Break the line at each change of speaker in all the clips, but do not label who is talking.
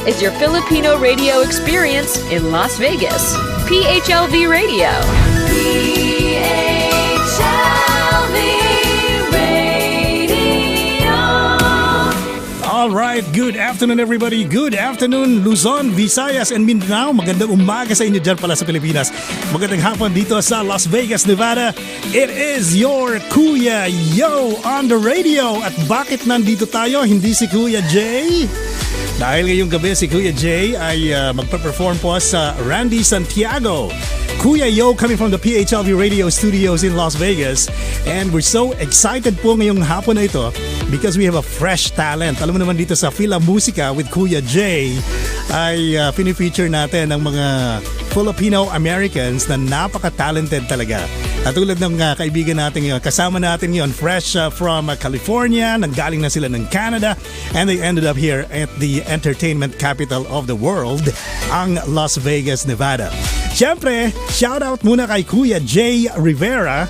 is your Filipino radio experience in Las Vegas. PHLV Radio.
All right, good afternoon everybody. Good afternoon Luzon, Visayas, and Mindanao. Magandang umaga sa inyo dyan pala sa Pilipinas. Magandang hapon dito sa Las Vegas, Nevada. It is your Kuya Yo on the radio. At bakit nandito tayo? Hindi si Kuya Jay. Dahil ngayong gabi si Kuya Jay ay magpa-perform po sa Randy Santiago. Kuya Yo coming from the PHLV Radio Studios in Las Vegas. And we're so excited po ngayong hapon na ito because we have a fresh talent. Alam mo naman dito sa Fil-Am Musika with Kuya Jay ay pinifeature natin ang mga Filipino Americans na napaka-talented talaga. At tulad ng kaibigan natin ngayon, kasama natin ngayon, fresh from California, nanggaling na sila ng Canada, and they ended up here at the entertainment capital of the world, ang Las Vegas, Nevada. Siyempre, shoutout muna kay Kuya Jay Rivera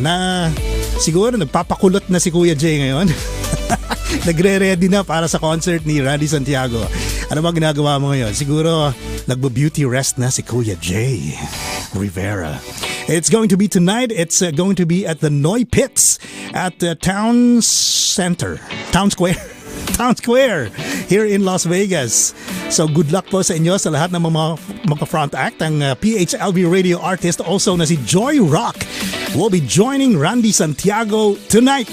na siguro nagpapakulot na si Kuya Jay ngayon. Nagre-ready na para sa concert ni Randy Santiago. Ano ba ginagawa mo ngayon? Siguro nagbo-beauty rest na si Kuya Jay Rivera. It's going to be tonight. It's going to be at the Noy Pits at the Town Square here in Las Vegas. So good luck po sa inyo sa lahat ng mga front act. Ang PHLV Radio artist also na si Joy Rock will be joining Randy Santiago tonight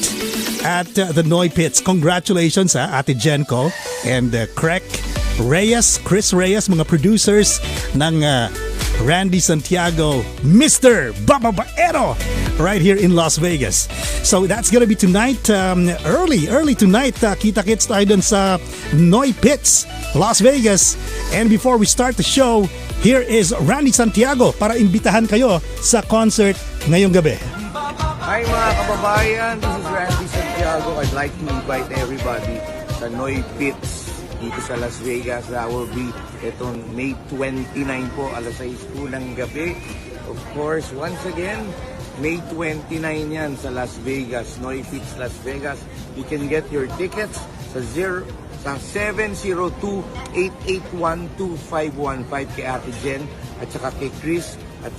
at the Noy Pits. Congratulations Ate Jenko and Chris Reyes, mga producers ng Randy Santiago, Mr. Balabagan-Sereno, right here in Las Vegas. So that's gonna be tonight, early tonight. Kita-kits tayo dun sa Noy Pits, Las Vegas. And before we start the show, here is Randy Santiago para imbitahan kayo sa concert ngayong gabi.
Hi mga kababayan, this is Randy Santiago. I'd like to invite everybody sa Noy Pits dito sa Las Vegas. That will be itong May 29 po, alas 6 po ng gabi. Of course, once again, May 29 yan sa Las Vegas, Noy Pits, Las Vegas. You can get your tickets sa 702-881-2515 kay Ate Jen at saka kay Chris at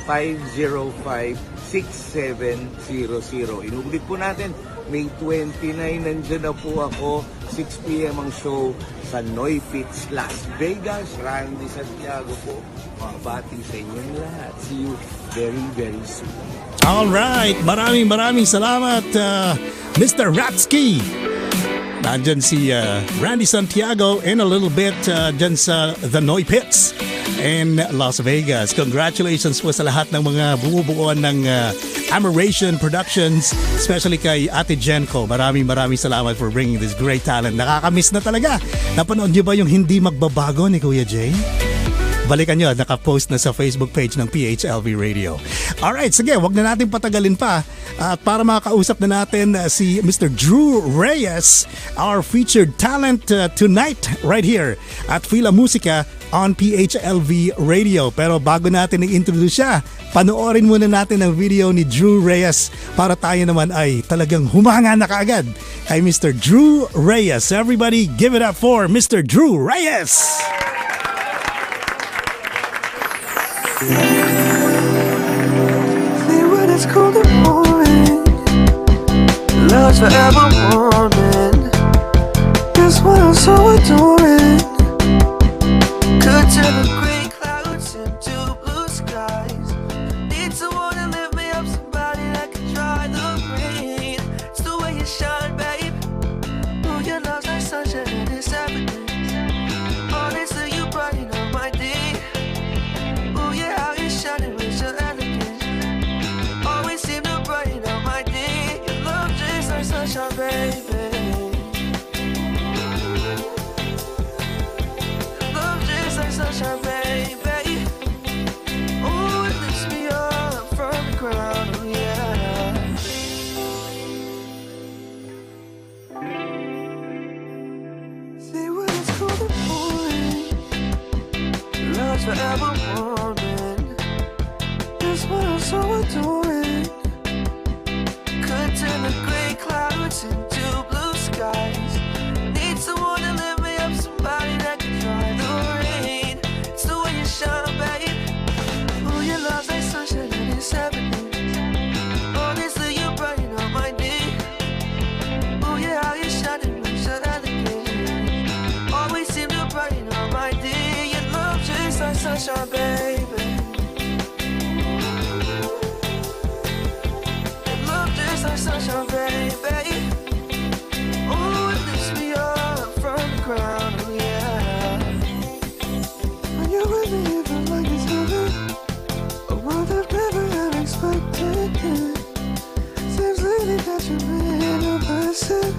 702-505-6700. Inuulit po natin, May 29, nandyan na po ako. 6 p.m. ang show sa Noy Pits, Las Vegas. Randy Santiago po. Mabati sa inyong lahat. See you very, very soon.
Alright, maraming salamat Mr. Ratsky. Nandyan si Randy Santiago in a little bit dyan sa The Noy Pits in Las Vegas. Congratulations po sa lahat ng mga bumubuo ng Ameration Productions, especially kay Ate Jenko. Maraming salamat for bringing this great talent. Nakakamiss na talaga. Napanood niyo ba yung Hindi Magbabago ni Kuya Jay? Balikan nyo, nakapost na sa Facebook page ng PHLV Radio. Alright, sige, wag na natin patagalin pa. At para makakausap na natin si Mr. Drew Reyes, our featured talent tonight right here at Fil-Am Musika on PHLV Radio. Pero bago natin i-introduce siya, panoorin muna natin ang video ni Drew Reyes para tayo naman ay talagang humanga na kaagad kay Mr. Drew Reyes. Everybody give it up for Mr. Drew Reyes!
See when it's cold and pouring, love's forever warming. Guess what I'm so adoring. Could turn the gray clouds into blue skies. Need someone to lift me up, somebody that can dry the rain. It's the way you shine, babe. Oh, your love's like sunshine and it's everything. Honestly, you brighten up my day. Oh yeah, how you shining with your elegance. Always seem to brighten up my day. Your love just like sunshine, baby. Love just like sunshine, baby. Oh, it lifts me up from the ground, oh yeah. See when it's cold and pouring, love's forever warming. That's what I'm so adoring. Could turn the gray clouds into blue skies. Need someone to lift me up, somebody sunshine, baby. And love just like sunshine, baby. Oh, it lifts me up from the ground, oh yeah. When you're with me, it feels like it's heaven. A world I've never have expected. Seems lately that you've been a blessing.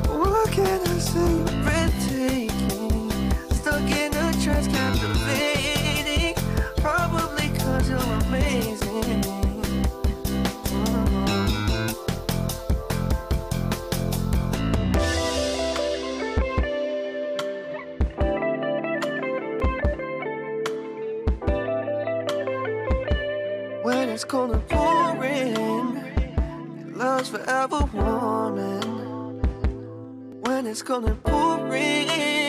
What can I say? Breathtaking, stuck in a trance, captivating. Probably 'cause you're amazing. When it's cold and pouring, your love's forever warming. When it's cold and pouring,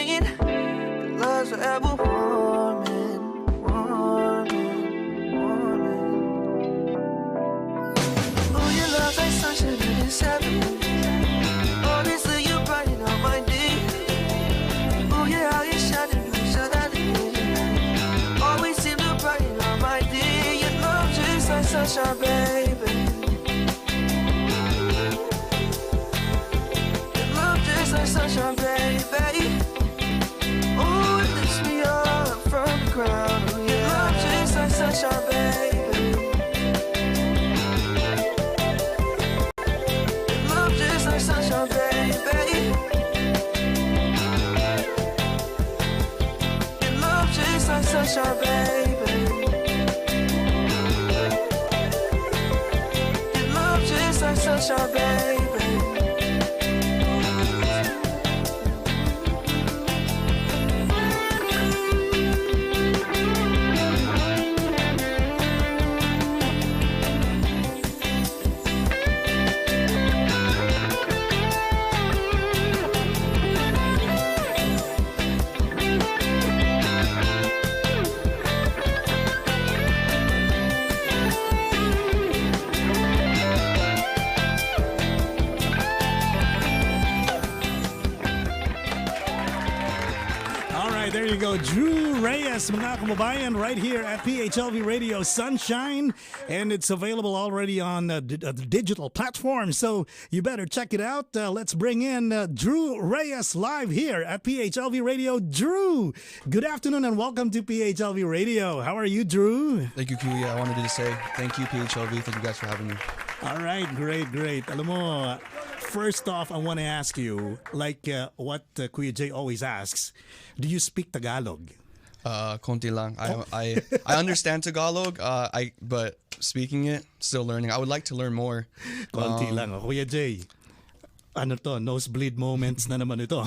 your love's forever warming, warming, warming. Oh, your love's like sunshine in the heaven. Honestly, you brighten up my day. Oh, yeah, how you shining, shining. Always seem to brighten up my day. Your love just like sunshine, baby. Sunshine, baby. Oh, it lifts me up from the ground, oh yeah. Love just like sunshine, baby. Love just like sunshine, baby. Love just like sunshine, baby. Love just like sunshine, baby.
There you go, Drew Reyes, mga kababayan, right here at PHLV Radio Sunshine, and it's available already on the digital platform, so you better check it out. Let's bring in Drew Reyes live here at PHLV Radio. Drew, good afternoon and welcome to PHLV Radio. How are you, Drew?
Thank you, Kuya. I wanted to say thank you, PHLV. Thank you guys for having me.
All right, great. Alam mo, first off, I want to ask you, like what Kuya Jay always asks, do you speak Tagalog?
Konti lang. I understand Tagalog, but speaking it, still learning. I would like to learn more.
Konti lang. Kuya Jay, ano to, nosebleed moments na naman ito.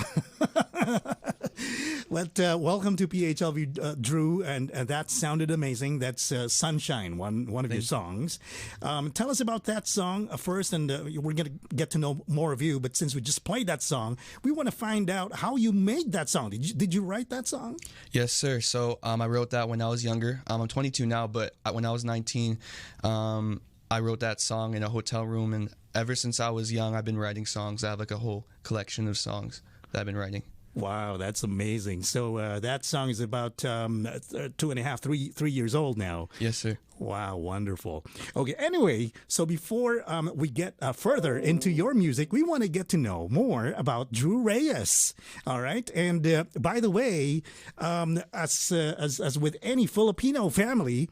But welcome to PHLV, Drew, and that sounded amazing. That's Sunshine, one of your songs. Tell us about that song first, and we're going to get to know more of you. But since we just played that song, we want to find out how you made that song. Did you write that song?
Yes, sir. So I wrote that when I was younger. I'm 22 now, but when I was 19, I wrote that song in a hotel room. And ever since I was young, I've been writing songs. I have like a whole collection of songs that I've been writing.
Wow, that's amazing. So that song is about 2.5, 3 years old now.
Yes, sir.
Wow, wonderful. Okay, anyway, so before we get further into your music, we want to get to know more about Drew Reyes. All right, and by the way, as with any Filipino family,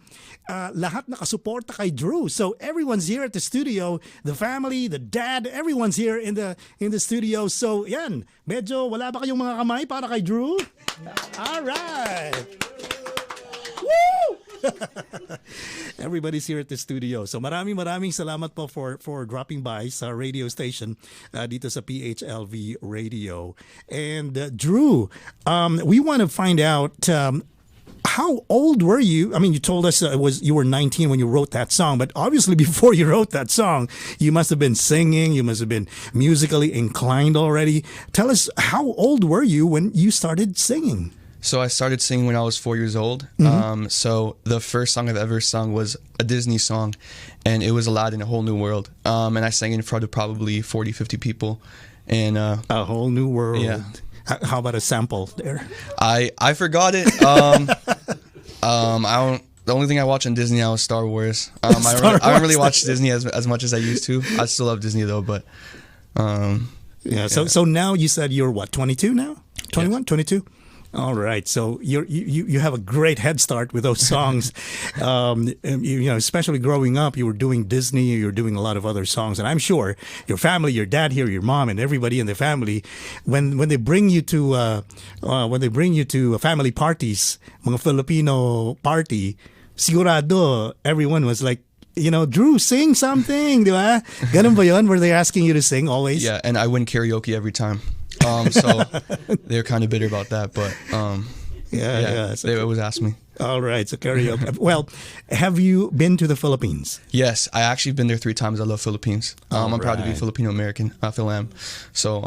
lahat nakasuporta kay Drew. So everyone's here at the studio, the family, the dad, everyone's here in the studio. So yan, medyo wala ba kayong mga kamay para kay Drew? All right. Woo! Everybody's here at the studio. So maraming salamat po for dropping by sa radio station dito sa PHLV Radio. And Drew, we want to find out how old were you? I mean, you told us you were 19 when you wrote that song, but obviously before you wrote that song, you must have been singing, you must have been musically inclined already. Tell us, how old were you when you started singing?
So I started singing when I was 4 years old. Mm-hmm. So the first song I've ever sung was a Disney song, and it was Aladdin, A Whole New World. And I sang in front of probably 40, 50 people. And
A Whole New World.
Yeah.
How about a sample there?
I forgot it. I don't. The only thing I watch on Disney now is Star Wars. I don't really watch Disney as much as I used to. I still love Disney though, but
yeah. So now you said you're what, 22 now? 21, 22? All right, so you have a great head start with those songs. Especially growing up, you were doing Disney, you were doing a lot of other songs, and I'm sure your family, your dad here, your mom, and everybody in the family, when they bring you to family parties, mga Filipino party, sigurado everyone was like, Drew, sing something, di ba? Ganun ba yun? Were they asking you to sing always?
Yeah, and I win karaoke every time. So they're kind of bitter about that, but
So
they always ask me.
All right, so karaoke. Well, have you been to the Philippines?
Yes, I actually been there 3 times. I love Philippines. I'm proud to be Filipino American. Fil-Am. So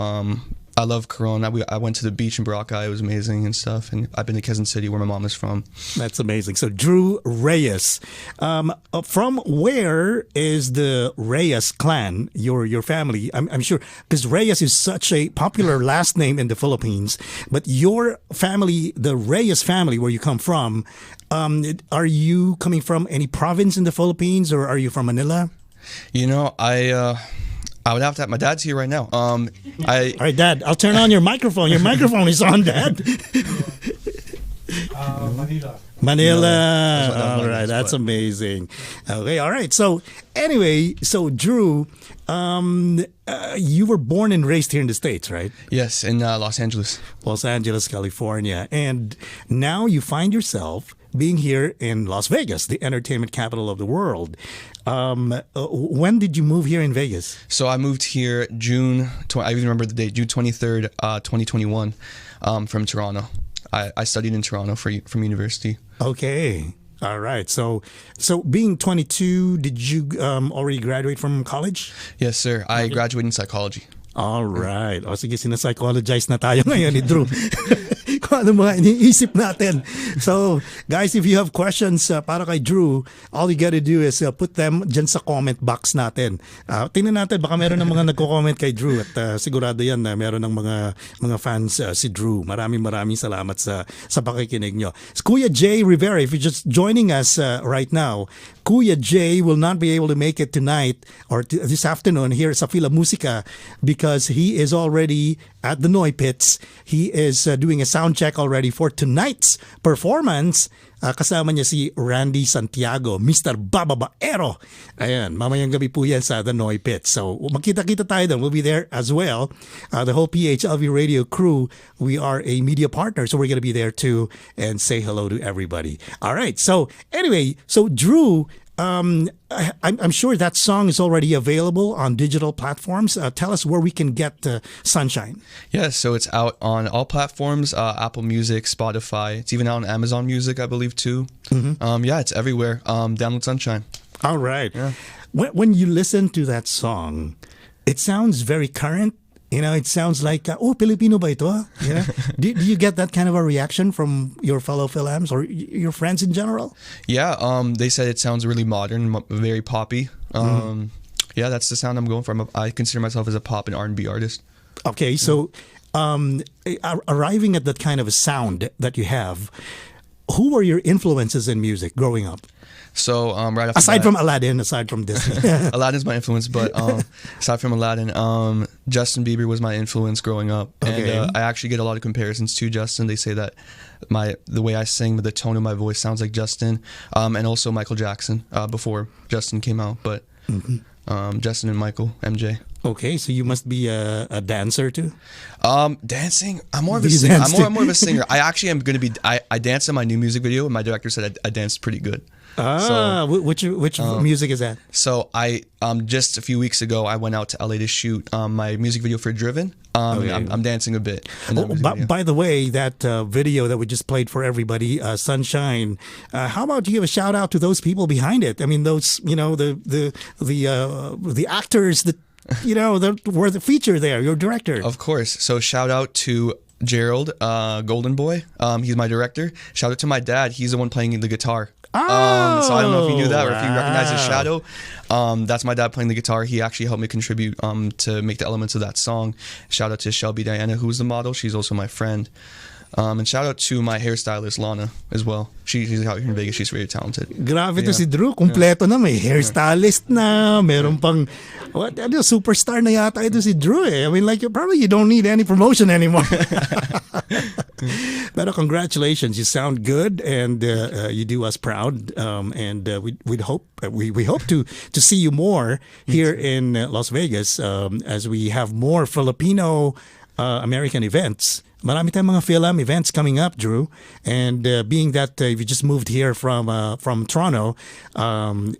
I love Coron. I went to the beach in Boracay. It was amazing and stuff. And I've been to Quezon City, where my mom is from.
That's amazing. So Drew Reyes, from where is the Reyes clan? Your family? I'm sure, because Reyes is such a popular last name in the Philippines. But your family, the Reyes family, where you come from, are you coming from any province in the Philippines, or are you from Manila?
I would have to have, my dad's here right now.
All right, Dad, I'll turn on your microphone. Your microphone is on, Dad. Manila. All right, that's amazing. Okay, all right. So anyway, Drew, you were born and raised here in the States, right?
Yes, in Los Angeles.
Los Angeles, California. And now you find yourself being here in Las Vegas, the entertainment capital of the world. When did you move here in Vegas?
So I moved here I even remember the date, June 23rd, 2021, from Toronto. I studied in Toronto from university.
Okay. All right. So being 22, did you already graduate from college?
Yes, sir. I graduated in psychology.
All right. O sige, sinapsychologize na tayo ngayon ni Drew. Kung ano mga iniisip natin. So, guys, if you have questions para kay Drew, all you gotta do is put them dyan sa comment box natin. Tingnan natin, baka meron ng mga nagko-comment kay Drew at sigurado yan na meron ng mga fans si Drew. Maraming salamat sa pakikinig nyo. Kuya Jay Rivera, if you're just joining us right now, Kuya Jay will not be able to make it tonight or this afternoon here sa Fil-Am Musica because he is already at the Noy Pits. He is doing a sound check already for tonight's performance. Kasama niya si Randy Santiago, Mr. Bababaero. Ayan, mamayang gabi po yan sa the Noy Pits. So magkita-kita tayo doon. We'll be there as well. The whole PHLV Radio crew, we are a media partner, so we're going to be there too and say hello to everybody. All right, so anyway, Drew, I'm sure that song is already available on digital platforms. Tell us where we can get Sunshine.
Yeah, so it's out on all platforms, Apple Music, Spotify. It's even out on Amazon Music, I believe, too. Mm-hmm. Yeah, it's everywhere. Download Sunshine.
All right.
Yeah.
When you listen to that song, it sounds very current. It sounds like, Pilipino ba ito? Yeah. Do you get that kind of a reaction from your fellow Fil-Ams or your friends in general?
Yeah, they said it sounds really modern, very poppy. Yeah, that's the sound I'm going for. I consider myself as a pop and R&B artist.
Okay, so arriving at that kind of a sound that you have, who were your influences in music growing up?
So right off
aside from Aladdin, aside from Disney.
Aladdin's my influence, but aside from Aladdin, Justin Bieber was my influence growing up.
Okay.
And I actually get a lot of comparisons to Justin. They say that the way I sing, but the tone of my voice sounds like Justin, and also Michael Jackson before Justin came out. But Justin and Michael, MJ.
Okay, so you must be a dancer too.
Dancing. I'm more of a singer. I'm more of a singer. I actually am going to be. I danced in my new music video, and my director said I danced pretty good.
Which music is that?
So I just a few weeks ago I went out to LA to shoot my music video for Driven.
Okay.
I'm dancing a bit.
By the way, that video that we just played for everybody, Sunshine. How about you give a shout out to those people behind it? I mean, those the actors that were the feature there. Your director,
of course. So shout out to Gerald, Golden Boy. He's my director. Shout out to my dad. He's the one playing the guitar. So I don't know if you knew that or if you recognize his shadow. That's my dad playing the guitar. He actually helped me contribute to make the elements of that song. Shout out to Shelby Diana, who's the model. She's also my friend. And shout out to my hairstylist Lana as well. She's out here in Vegas. She's very talented.
Grabe to si Drew, kumpleto na, may hairstylist na, meron pang superstar na yata ito si Drew eh. I mean, like, you don't need any promotion anymore. But congratulations, you sound good, and you do us proud. And we hope to see you more here in Las Vegas as we have more Filipino American events. Marami tayong mga Fil-Am events coming up, Drew. And being that you just moved here from Toronto,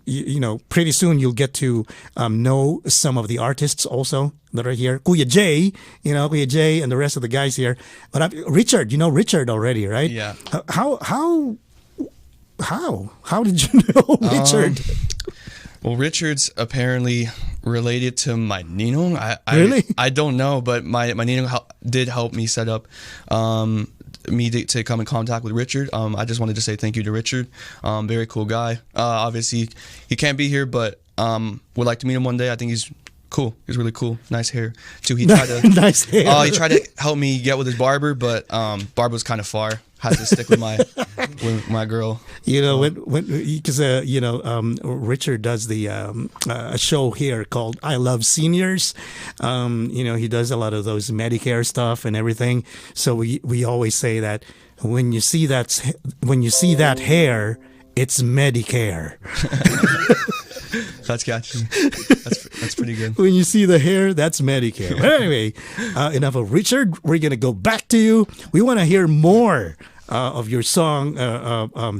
you know, pretty soon you'll get to know some of the artists also that are here. Kuya Jay, Kuya Jay and the rest of the guys here. But Richard, you know Richard already, right?
Yeah.
How did you know Richard?
Well, Richard's apparently related to my ninong.
Really?
I don't know, but my ninong did help me set up me to come in contact with Richard. I just wanted to say thank you to Richard. Very cool guy. Obviously, he can't be here, but would like to meet him one day. I think he's cool. He's really cool. Nice hair too. He tried to
nice hair.
He tried to help me get with his barber, but barber was kind of far. Had to stick with my girl.
You know, because Richard does the a show here called I Love Seniors. He does a lot of those Medicare stuff and everything. So we always say that when you see that hair, it's Medicare.
That's catchy. That's pretty good.
When you see the hair, that's Medicare. But anyway, enough of Richard. We're gonna go back to you. We want to hear more of your song,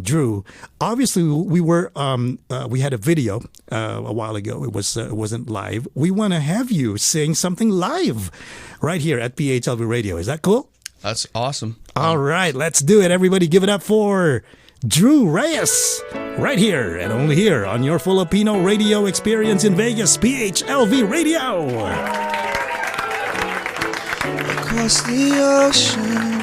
Drew. Obviously, we had a video a while ago. It wasn't live. We want to have you sing something live right here at PHLV Radio. Is that cool?
That's awesome.
All right, let's do it. Everybody, give it up for Drew Reyes, right here and only here on your Filipino radio experience in Vegas, PHLV Radio.
Across the ocean,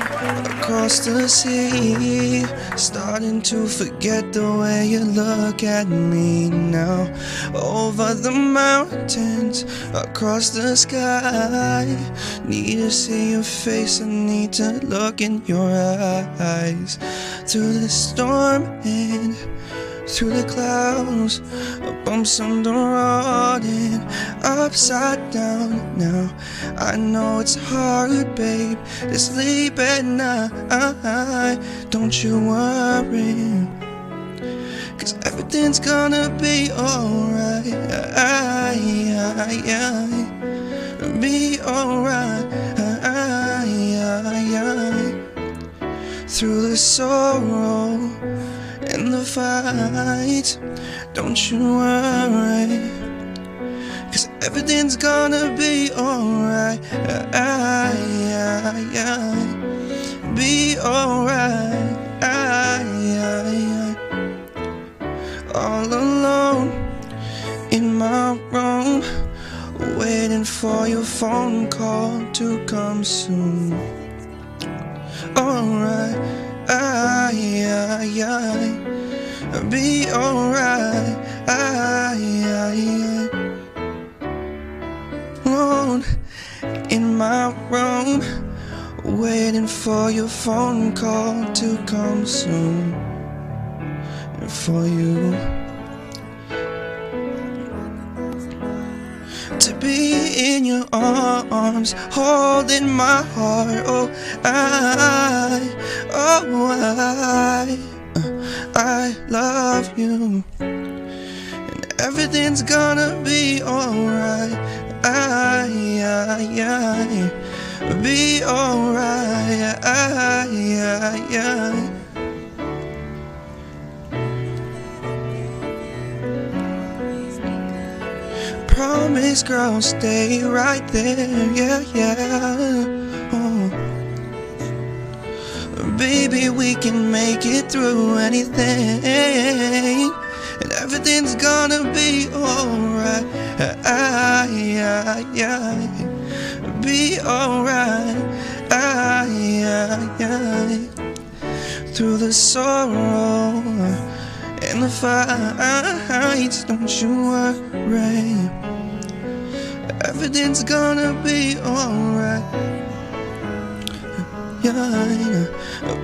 across the sea, starting to forget the way you look at me now. Over the mountains, across the sky, need to see your face, I need to look in your eyes. Through the storm and through the clouds, bumps on the road and upside down. Now I know it's hard, babe, to sleep at night. Don't you worry, 'cause everything's gonna be alright. Be alright. Through the sorrow and the fight, don't you worry, 'cause everything's gonna be alright. Be alright. All alone in my room, waiting for your phone call to come soon. Alright, be alright. Alone in my room, waiting for your phone call to come soon. And for you to be in your arms, holding my heart. I love you, and everything's gonna be alright. Be alright. Promise, girl, stay right there. Yeah. Oh. Baby, we can make it through anything, and everything's gonna be alright. Be alright. Through the sorrow and the fights, don't you worry, everything's gonna be alright.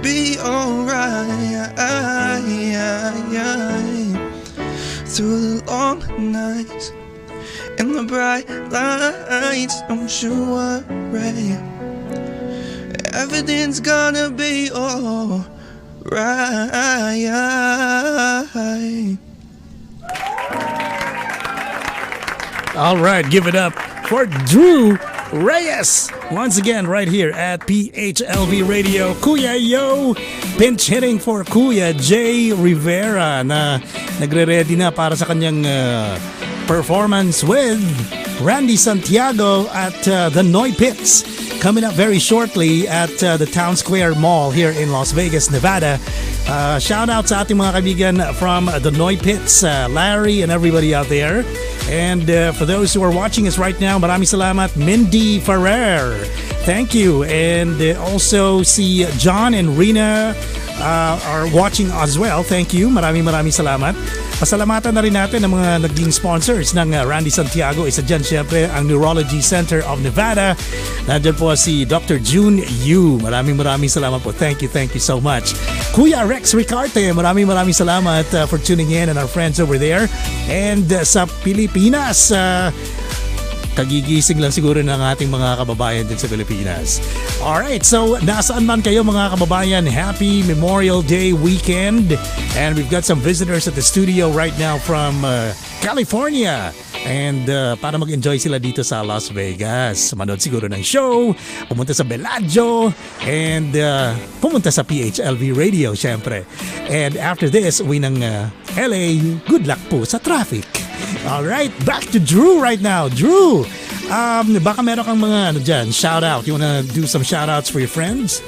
be alright. Through the long nights and the bright lights, don't you worry, everything's gonna be alright.
All right, give it up for Drew Reyes. Once again, right here at PHLV Radio. Kuya Yo, pinch hitting for Kuya Jay Rivera na nagre-ready na para sa kanyang performance with Randy Santiago at the Noy Pits. Coming up very shortly at the Town Square Mall here in Las Vegas, Nevada. Shout out sa ating mga kaibigan from the Noy Pits, Larry and everybody out there. And for those who are watching us right now, maraming salamat. Mindy Ferrer, thank you. And also see John and Rina are watching as well. Thank you. Maraming salamat. Pasalamatan na rin natin ang mga naging sponsors ng Randy Santiago. Isa dyan siyempre ang Neurology Center of Nevada. Nandiyan po si Dr. June Yu. Maraming salamat po. Thank you so much. Kuya Rex Ricarte, maraming salamat for tuning in and our friends over there. And sa Pilipinas, kagigising lang siguro ng ating mga kababayan din sa Pilipinas. Alright, so nasaan man kayo mga kababayan, happy Memorial Day weekend. And we've got some visitors at the studio right now from California. And para mag-enjoy sila dito sa Las Vegas. Manood siguro ng show, pumunta sa Bellagio, and pumunta sa PHLV Radio syempre. And after this, uwi ng LA, good luck po sa traffic. Alright, back to Drew right now. Drew, baka meron kang mga dyan, shout out. You wanna do some shout outs for your friends?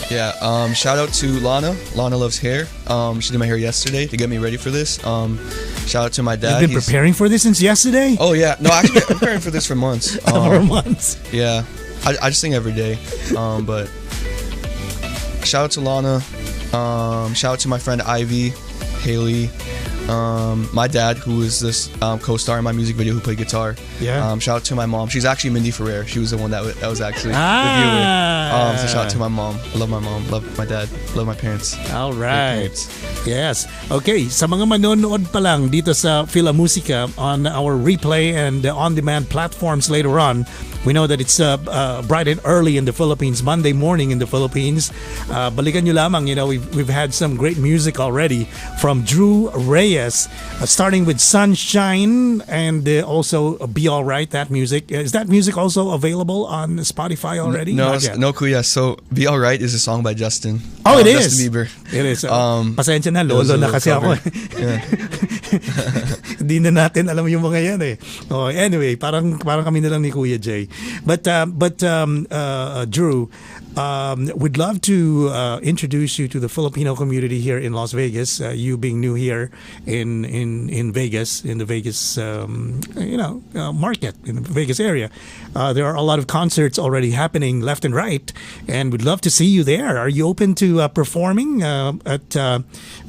Yeah, shout out to Lana. Lana loves hair. She did my hair yesterday to get me ready for this. Shout out to my dad.
You've been preparing for this since yesterday?
Oh yeah, no, actually I'm preparing for this for months.
For months?
Yeah, I just sing every day. But shout out to Lana. Shout out to my friend Ivy, Haley. My dad, who is this co-star in my music video, who played guitar.
Yeah.
Shout out to my mom. She's actually Mindy Ferrer. She was the one that was actually reviewing. So shout out to my mom. I love my mom. Love my dad. Love my parents.
All right. Yes. Okay. Sa mga manonood pa lang dito sa Fil-Am Musica on our replay and on-demand platforms later on, we know that it's bright and early in the Philippines, Monday morning in the Philippines. Balikan nyo lamang, we've had some great music already from Drew Reyes, starting with Sunshine and also Be Alright, that music. Is that music also available on Spotify already?
No, Kuya. So Be Alright is a song by Justin.
Oh, it is?
Justin Bieber.
It is. Pasensya na, lolo na kasi
cover.
ako.
Yeah.
Hindi na natin alam yung mga yan eh. Oh, anyway, parang kami na lang ni Kuya Jay. But Drew, we'd love to introduce you to the Filipino community here in Las Vegas. You being new here in Vegas, in the Vegas market, in the Vegas area. There are a lot of concerts already happening left and right, and we'd love to see you there. Are you open to performing at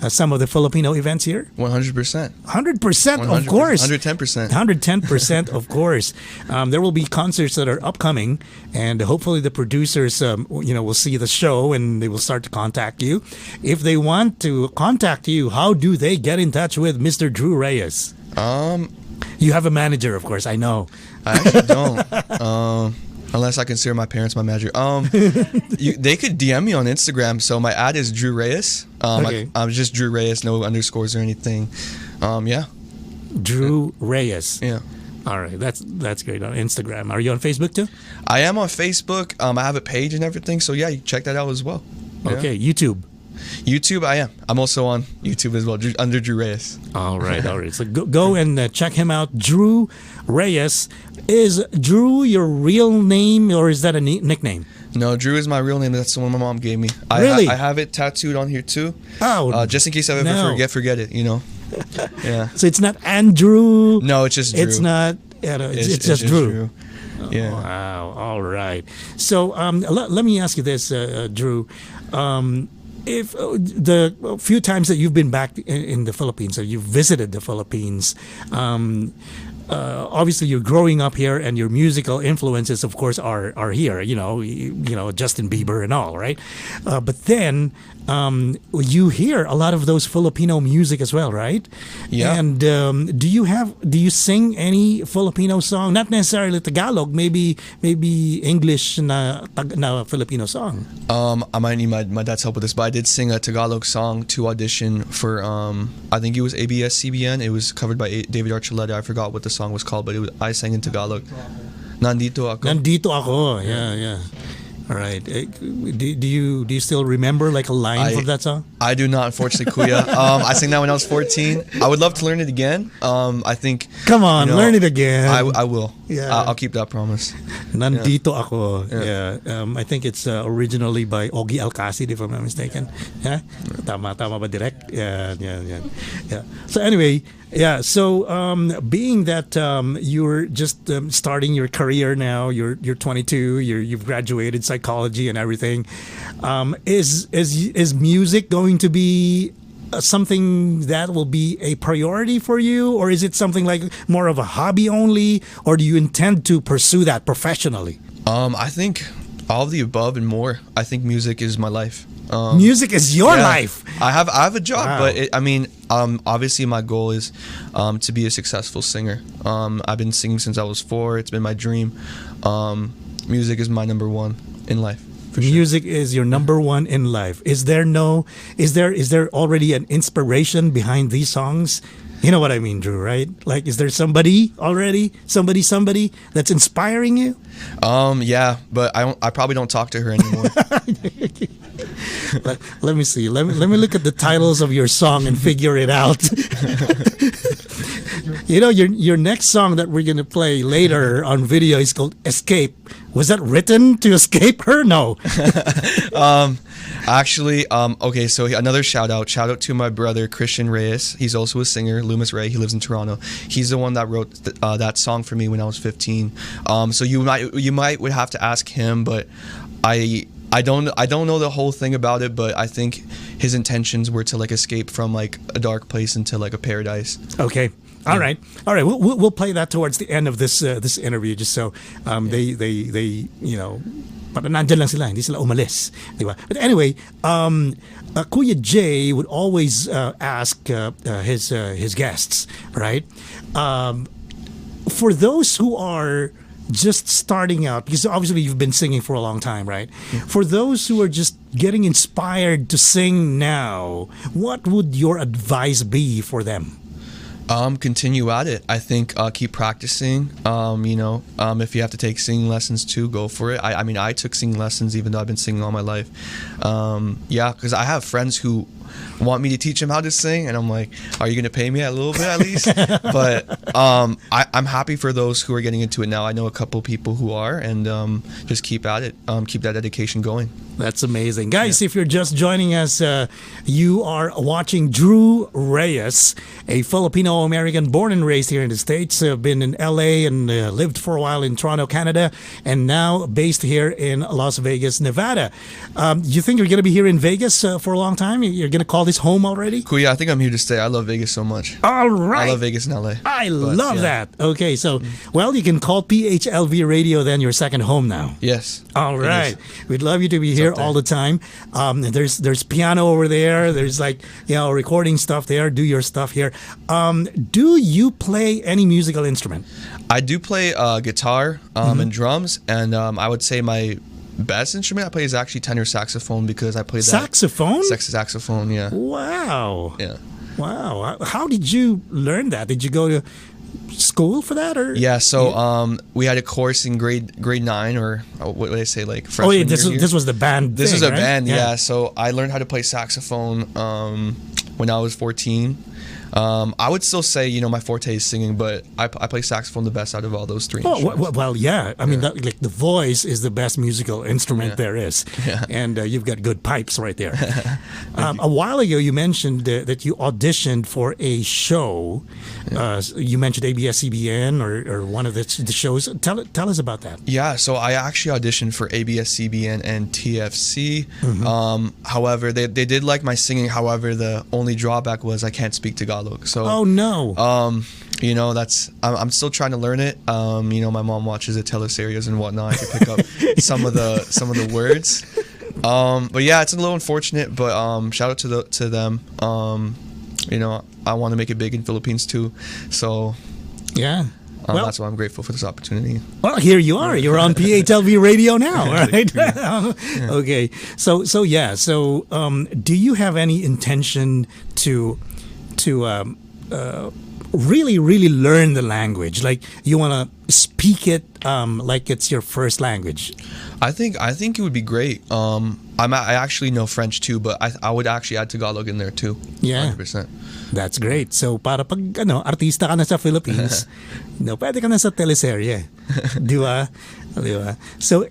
some of the Filipino events here?
100%.
100%, of course.
110%.
110%, of course. There will be concerts that are upcoming, and hopefully the producers, will see the show and they will start to contact you. If they want to contact you, how do they get in touch with Mr. Drew Reyes? You have a manager, of course. I know.
I actually don't. Unless I consider my parents my manager. They could DM me on Instagram. So my ad is Drew Reyes.
Okay.
I'm just Drew Reyes, no underscores or anything. Yeah.
Drew Reyes.
Yeah.
All right, that's great. On Instagram. Are you on Facebook too?
I am on Facebook. I have a page and everything. So yeah, you check that out as well.
Okay, YouTube.
YouTube, I am. I'm also on YouTube as well, under Drew Reyes.
All right. So go and check him out. Drew Reyes. Is Drew your real name or is that a nickname?
No, Drew is my real name. That's the one my mom gave me.
Really?
I have it tattooed on here too.
Oh,
just in case I ever forget it, Yeah.
So it's not Andrew.
No, it's just Drew.
It's not. It's just Drew.
Yeah.
Wow. All right. So let me ask you this, Drew. If the few times that you've been back in the Philippines, or you've visited the Philippines, obviously you're growing up here, and your musical influences, of course, are here. Justin Bieber and all, right? But then you hear a lot of those Filipino music as well, right?
Yeah.
And do you sing any Filipino song? Not necessarily Tagalog, maybe English na Filipino song.
I might need my dad's help with this, but I did sing a Tagalog song to audition for I think it was ABS-CBN. It was covered by David Archuleta. I forgot what the song was called, but I sang in Tagalog. Nandito ako.
Nandito ako. Yeah. All right. Do you still remember like a line from that song?
I do not, unfortunately, Kuya. I sang that when I was 14. I would love to learn it again. I think.
Come on, learn it again.
I will.
Yeah.
I'll keep that promise.
Nandito ako. Yeah. I think it's originally by Ogie Alcacid, if I'm not mistaken. Yeah. Tama ba direct? Yeah. So anyway. Yeah, so being that you're just starting your career now, you're 22, you've graduated psychology and everything, is music going to be something that will be a priority for you, or is it something like more of a hobby only, or do you intend to pursue that professionally?
I think all of the above and more. I think music is my life.
Music is your life.
I have a job,
Wow.
but obviously my goal is to be a successful singer. I've been singing since I was 4. It's been my dream. Music is my number one in life. For sure.
Music is your number one in life. Is there already an inspiration behind these songs? You know what I mean, Drew, right? Like, is there somebody already, somebody that's inspiring you?
Yeah, but I probably don't talk to her anymore.
Let me see. Let me look at the titles of your song and figure it out. Your next song that we're gonna play later on video is called "Escape." Was that written to escape her? No.
Actually, okay, so another shout out to my brother Drew Reyes. He's also a singer, Loomis Ray. He lives in Toronto. He's the one that wrote that song for me when I was 15. So you might would have to ask him, but I don't know the whole thing about it, but I think his intentions were to like escape from like a dark place into like a paradise.
Okay. All right. We'll play that towards the end of this interview, just so they parang nandyan lang sila, hindi sila umalis, di ba? But anyway, Kuya Jay would always ask his guests, right? For those who are just starting out, because obviously you've been singing for a long time, right? For those who are just getting inspired to sing now, what would your advice be for them?
Continue at it. I think keep practicing. If you have to take singing lessons too, go for it. I took singing lessons even though I've been singing all my life. Because I have friends who want me to teach them how to sing, and I'm like, are you going to pay me a little bit at least? But I'm happy for those who are getting into it now. I know a couple people who are, and just keep at it. Keep that dedication going.
That's amazing. Guys, if you're just joining us, you are watching Drew Reyes, a Filipino-American born and raised here in the States, been in LA and lived for a while in Toronto, Canada, and now based here in Las Vegas, Nevada. You think you're going to be here in Vegas for a long time? You're going to call this home already?
Kuya, I think I'm here to stay. I love Vegas so much.
All right.
I love Vegas and LA.
I love that. Okay, so, well, you can call PHLV Radio then your second home now.
Yes.
All right. We'd love you to be here all the time. There's piano over there. There's recording stuff there. Do your stuff here. Do you play any musical instrument?
I do play guitar and drums, and I would say my best instrument I play is actually tenor saxophone, because I play that.
Saxophone?
Saxophone, yeah.
Wow.
Yeah.
Wow. How did you learn that? Did you go to school for that, or?
Yeah, so we had a course in grade 9, or what would I say, like freshman year.
This was the band.
This
thing,
was a
right?
band, yeah. So I learned how to play saxophone when I was 14. I would still say, my forte is singing, but I play saxophone the best out of all those three instruments.
Well, yeah. I mean, the voice is the best musical instrument there is.
Yeah.
And you've got good pipes right there. A while ago, you mentioned that you auditioned for a show. Yeah. You mentioned ABS-CBN or one of the shows. Tell us about that.
Yeah, so I actually auditioned for ABS-CBN and TFC. Mm-hmm. However, they did like my singing. However, the only drawback was I can't speak Tagalog. So,
oh no.
You know, I'm still trying to learn it. You know, my mom watches the teleseries and whatnot. I can pick up some of the words. But yeah, it's a little unfortunate. But shout out to them. You know, I want to make it big in Philippines too. So
yeah. Well,
that's why I'm grateful for this opportunity.
Well, here you are. You're on PHLV Radio now, right? Okay. So yeah. So do you have any intention to really learn the language? Like you want to speak it like it's your first language?
I think it would be great. I actually know French too, but I would actually add Tagalog in there too.
Yeah.
100%.
That's great. So para pag artista ka na sa Philippines, pwede ka na sa teleserye. Di ba? So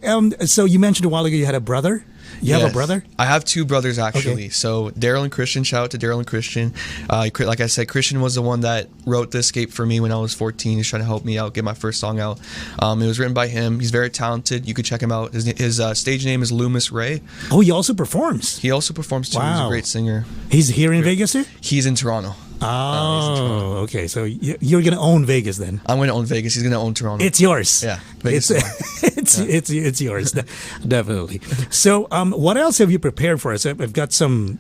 you mentioned a while ago you had a brother? You have a brother?
I have two brothers actually.
Okay.
So Daryl and Christian. Shout out to Daryl and Christian. Like I said, Christian was the one that wrote the Escape for me when I was 14. He's trying to help me out, get my first song out. It was written by him. He's very talented. You could check him out. His stage name is Loomis Ray.
Oh, he also performs?
He also performs too.
Wow.
He's a great singer.
He's here in Vegas, sir?
He's in Toronto.
Oh, okay. So you're going to own Vegas then?
I'm going to own Vegas. He's going to own Toronto.
It's yours.
Yeah. Vegas
it's yours. Definitely. So what else have you prepared for us? I've got some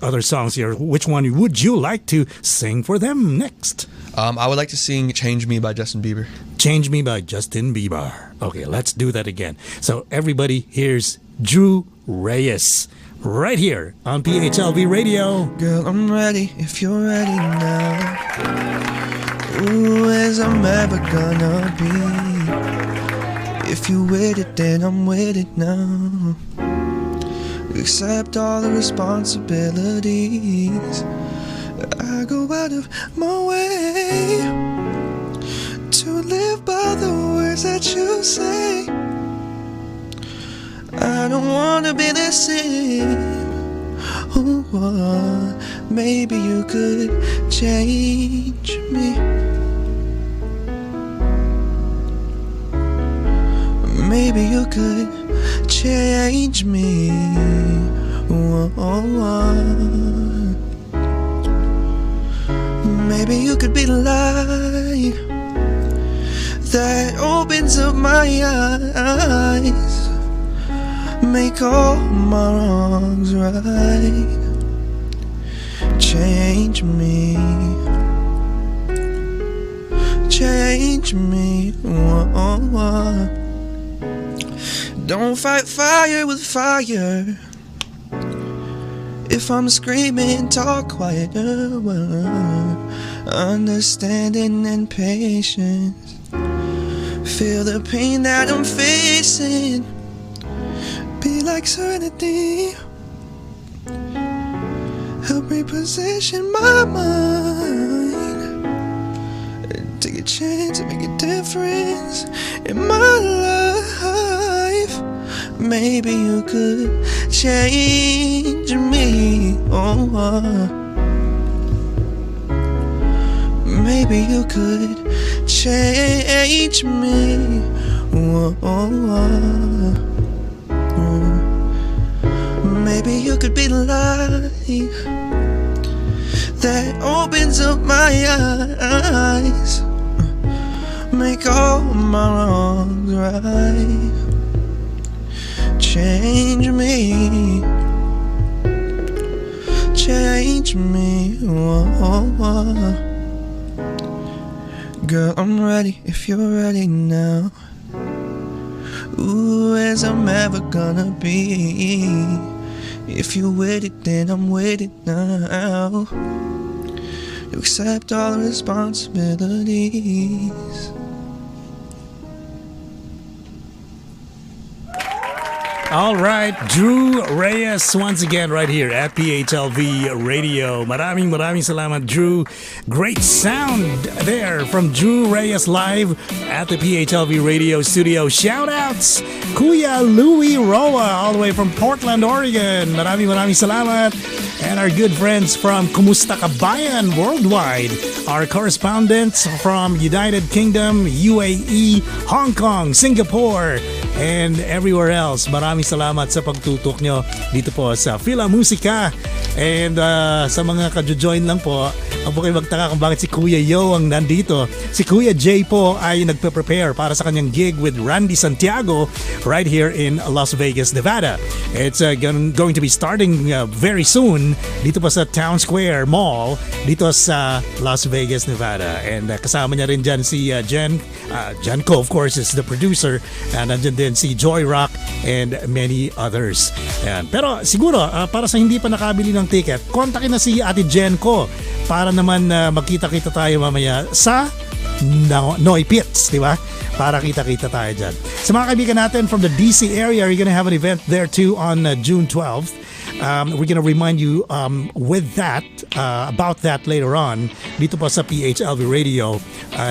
other songs here. Which one would you like to sing for them next?
I would like to sing Change Me by Justin Bieber.
Change Me by Justin Bieber. Okay, let's do that again. So everybody, here's Drew Reyes. Right here on PHLV Radio.
Girl, I'm ready if you're ready now. Ooh, as I'm ever gonna be. If you with it, then I'm with it now. Accept all the responsibilities. I go out of my way to live by the words that you say. I don't wanna be the same. Oh, maybe you could change me. Maybe you could change me. Maybe you could be the light that opens up my eyes. Make all my wrongs right. Change me. Change me. Don't fight fire with fire. If I'm screaming, talk quieter. Understanding and patience. Feel the pain that I'm facing. Be like serenity. Help reposition my mind. Take a chance and make a difference in my life. Maybe you could change me. Maybe you could change me. Maybe you could be the light that opens up my eyes. Make all my wrongs right. Change me. Change me. Girl, I'm ready if you're ready now. Ooh, as I'm ever gonna be. If you with it, then I'm with it now. You accept all the responsibilities.
All right, Drew Reyes once again right here at PHLV Radio. Maraming salamat, Drew. Great sound there from Drew Reyes live at the PHLV Radio studio. Shout-outs, Kuya Louie Roa all the way from Portland, Oregon. Maraming salamat. And our good friends from Kumusta Kabayan Worldwide, our correspondents from United Kingdom, UAE, Hong Kong, Singapore, and everywhere else. Maraming salamat sa pagtutok nyo dito po sa Fil-Am Musika. And sa mga kadjo-join lang po, ang po kayo magtaka kung bakit si Kuya Yo ang nandito. Si Kuya Jay po ay nagpe-prepare para sa kanyang gig with Randy Santiago right here in Las Vegas, Nevada. It's going to be starting very soon dito pa sa Town Square Mall dito sa Las Vegas, Nevada. And kasama niya rin dyan si Jen Ko, of course, is the producer. And nandyan din si Joy Rock and many others. Ayan. Pero siguro, para sa hindi pa nakabili ng ticket, kontakin na si Ate Jen Ko para naman magkita-kita tayo mamaya sa Noy Pits, di ba? Para kita-kita tayo dyan. Sa mga kaibigan natin from the DC area, we're gonna have an event there too on June 12th. We're gonna remind you with that, about that later on dito pa sa PHLV Radio.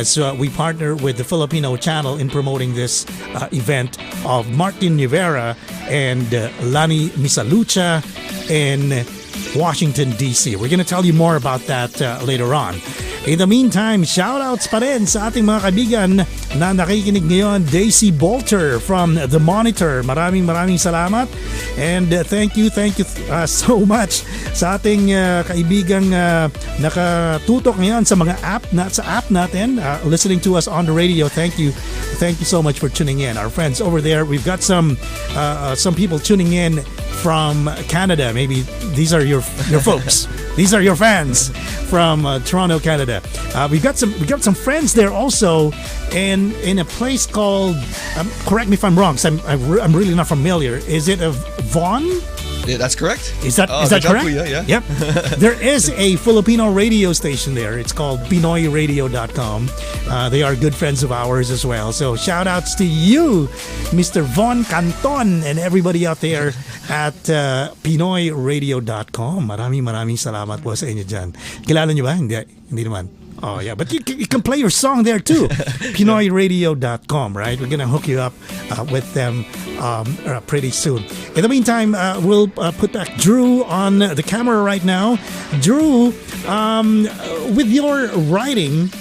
So we partner with the Filipino channel in promoting this event of Martin Rivera and Lani Misalucha in Washington, D.C. We're gonna tell you more about that later on. In the meantime, shoutouts pa rin sa ating mga kaibigan na nakikinig ngayon. Daisy Bolter from The Monitor. Maraming salamat. And thank you so much sa ating kaibigang nakatutok ngayon sa mga app natin, listening to us on the radio. Thank you so much for tuning in. Our friends over there, we've got some people tuning in from Canada. Maybe these are your folks. These are your fans from Toronto, Canada. We've got some friends there also, in a place called. Correct me if I'm wrong. 'Cause I'm really not familiar. Is it a Vaughan?
Yeah, that's correct.
Is that correct?
Yeah.
Yep. There is a Filipino radio station there. It's called PinoyRadio.com. They are good friends of ours as well. So shout outs to you, Mr. Von Canton, and everybody out there at PinoyRadio.com. Maraming salamat po sa inyo dyan. Kilala nyo ba? Hindi naman. Oh, yeah. But you can play your song there too. PinoyRadio.com, right? We're going to hook you up with them pretty soon. In the meantime, we'll put back Drew on the camera right now. Drew, with your writing,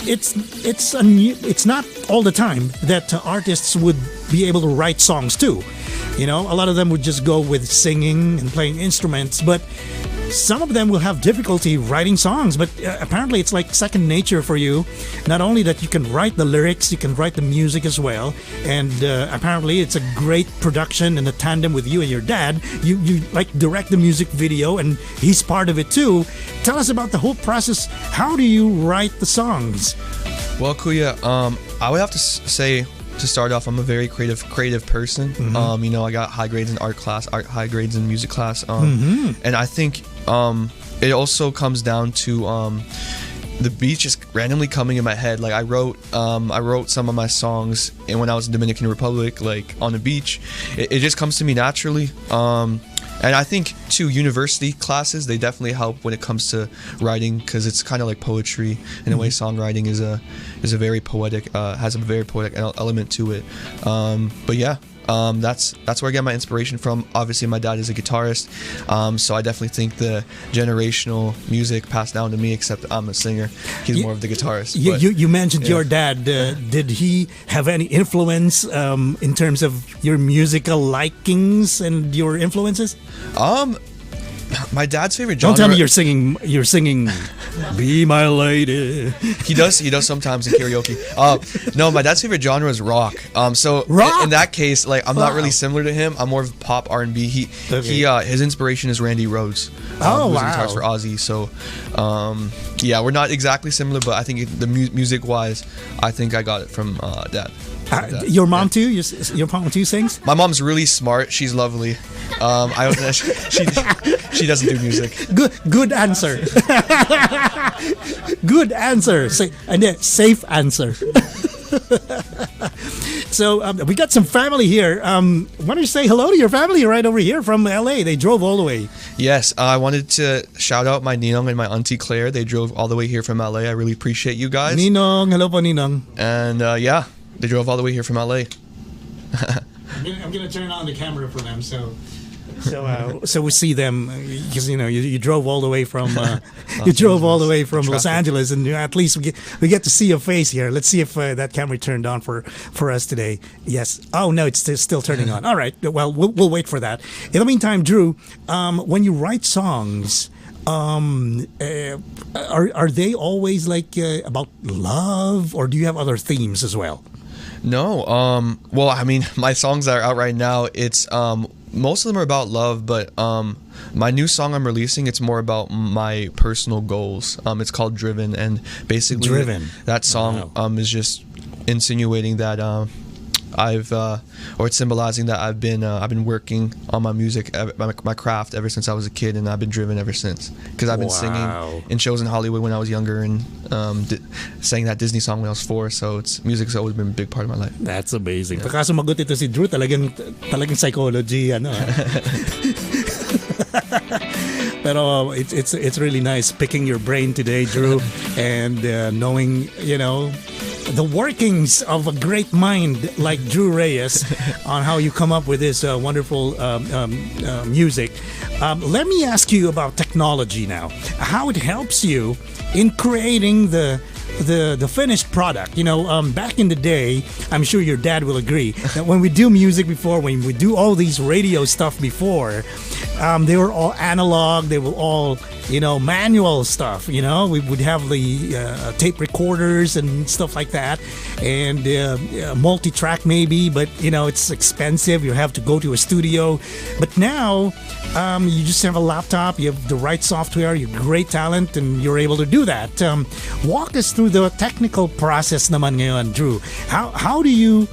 it's not all the time that artists would be able to write songs too. You know, a lot of them would just go with singing and playing instruments, but some of them will have difficulty writing songs, but apparently it's like second nature for you. Not only that you can write the lyrics, you can write the music as well. And apparently it's a great production in a tandem with you and your dad. You like direct the music video, and he's part of it too. Tell us about the whole process. How do you write the songs?
Well, Kuya, I would have to say, to start off, I'm a very creative person. Mm-hmm. I got high grades in art class, high grades in music class. And I think it also comes down to the beat just randomly coming in my head. Like I wrote some of my songs, and when I was in Dominican Republic, like on the beach, it just comes to me naturally. And I think too, university classes, they definitely help when it comes to writing, because it's kind of like poetry in a way. Songwriting is a very poetic, has a very poetic element to it. But yeah, that's where I get my inspiration from. Obviously, my dad is a guitarist, so I definitely think the generational music passed down to me, except I'm a singer. He's more of the guitarist.
You mentioned your dad. Did he have any influence in terms of your musical likings and your influences?
My dad's favorite genre.
Don't tell me you're singing "Be My Lady."
He does sometimes in karaoke. No, my dad's favorite genre is rock. So
rock?
In that case, like I'm not really similar to him. I'm more of pop R&B. His inspiration is Randy Rhoads. Who's a guitarist for Ozzy. So yeah, we're not exactly similar, but I think the music wise, I think I got it from dad.
Your mom too? Your mom too sings?
My mom's really smart. She's lovely. I don't know. She doesn't do music.
Good answer. Good answer. And then safe answer. So we got some family here. Why don't you say hello to your family right over here from LA? They drove all the way.
Yes, I wanted to shout out my Ninong and my Auntie Claire. They drove all the way here from LA. I really appreciate you guys.
Ninong, hello po Ninong.
And yeah, they drove all the way here from LA.
I'm gonna turn on the camera for them. So So we see them because you drove all the way from Los Angeles, and at least we get to see your face here. Let's see if that camera turned on for us today. Yes. Oh no, it's still turning on. All right. Well, we'll wait for that. In the meantime, Drew, when you write songs, are they always like about love, or do you have other themes as well?
No. Well, I mean, my songs that are out right now, it's most of them are about love, but my new song I'm releasing, it's more about my personal goals. It's called Driven, and basically that song is just insinuating that or it's symbolizing that I've been working on my music, my craft ever since I was a kid, and I've been driven ever since, because I've been singing in shows in Hollywood when I was younger, and sang that Disney song when I was 4. So music's always been a big part of my life.
That's amazing. Yeah. Pagka sumagot ito si Drew, talagang psychology, Pero it's really nice picking your brain today, Drew, and knowing the workings of a great mind like Drew Reyes on how you come up with this wonderful music. Let me ask you about technology now. How it helps you in creating the finished product. Back in the day, I'm sure your dad will agree that when we do music before, when we do all these radio stuff before, they were all analog. They were all manual stuff. We would have the tape recorders and stuff like that, and multi-track maybe, but it's expensive. You have to go to a studio. But now you just have a laptop, you have the right software, you're great talent, and you're able to do that. Walk us through the technical process naman ngayon, Drew. How do you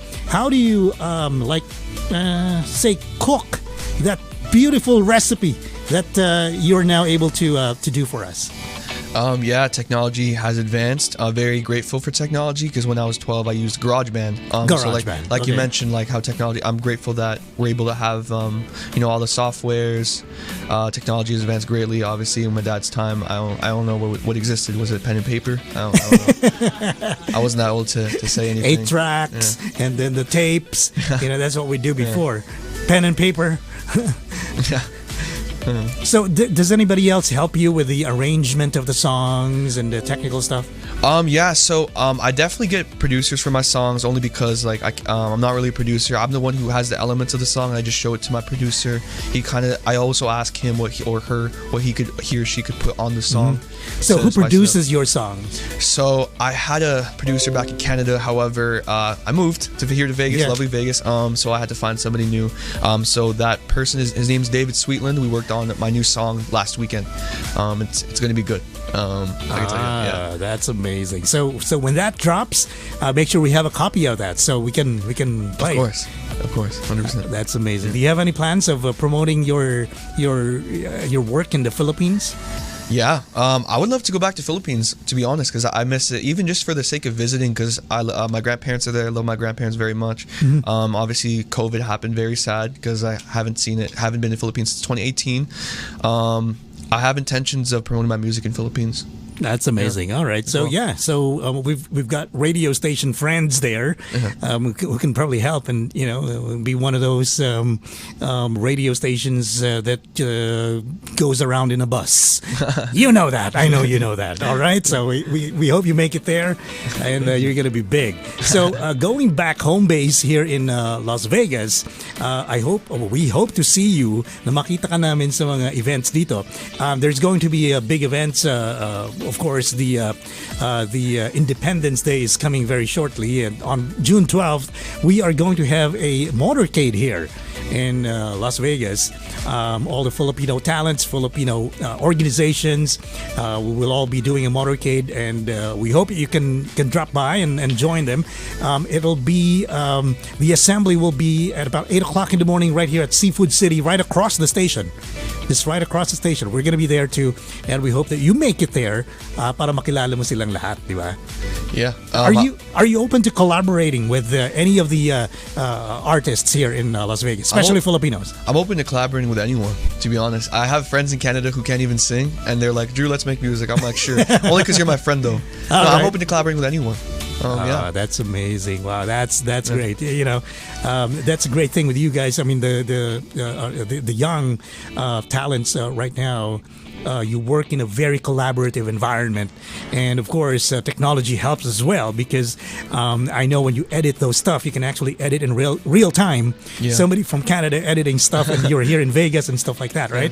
say cook that beautiful recipe that you're now able to do for us?
Yeah, technology has advanced. Very grateful for technology, because when I was 12, I used GarageBand. Like you mentioned, like how technology. I'm grateful that we're able to have, all the softwares. Technology has advanced greatly. Obviously, in my dad's time, I don't know what existed. Was it pen and paper? I don't know. I wasn't that old to say anything.
8 tracks, and then the tapes. That's what we do before. Pen and paper.
Yeah.
So does anybody else help you with the arrangement of the songs and the technical stuff?
Yeah, so I definitely get producers for my songs, only because I'm not really a producer. I'm the one who has the elements of the song, and I just show it to my producer. I also ask him what he or she could put on the song.
Mm-hmm. So who produces your songs?
So I had a producer back in Canada. However, I moved here to Vegas, lovely Vegas. So I had to find somebody new. So that person his name's David Sweetland. We worked on my new song last weekend. It's going to be good. I can tell you. Yeah.
That's amazing. So when that drops, make sure we have a copy of that so we can play.
Of course, 100%.
That's amazing. Do you have any plans of promoting your work in the Philippines?
Yeah, I would love to go back to Philippines, to be honest, because I miss it, even just for the sake of visiting, because my grandparents are there. I love my grandparents very much. Mm-hmm. Obviously, COVID happened, very sad, because I haven't been to the Philippines since 2018. I have intentions of promoting my music in Philippines.
That's amazing. Yeah. All right. So we've got radio station friends there who can probably help, and be one of those radio stations that goes around in a bus. You know that. I know you know that. All right. So we hope you make it there, and you're going to be big. So going back home base here in Las Vegas, we hope to see you. Na makita ka namin sa mga events dito. There's going to be a big events. Of course, the Independence Day is coming very shortly, and on June 12th, we are going to have a motorcade here in Las Vegas. All the Filipino talents, Filipino organizations, we will all be doing a motorcade, and we hope you can drop by and join them. It'll be the assembly will be at about 8 o'clock in the morning right here at Seafood City, right across the station. Just right across the station. We're going to be there too, and we hope that you make it there para makilala mo silang lahat, di ba?
Yeah.
Are you open to collaborating with any of the artists here in Las Vegas, especially Filipinos?
I'm open to collaborating with anyone, to be honest. I have friends in Canada who can't even sing, and they're like, Drew, let's make music. I'm like, sure. Only because you're my friend, though. I'm open to collaborating with anyone. Yeah.
That's amazing. Wow, that's great. You know, that's a great thing with you guys. I mean, the young talents right now. You work in a very collaborative environment, and of course, technology helps as well because I know when you edit those stuff, you can actually edit in real time.
Yeah.
Somebody from Canada editing stuff, and you're here in Vegas and stuff like that, right?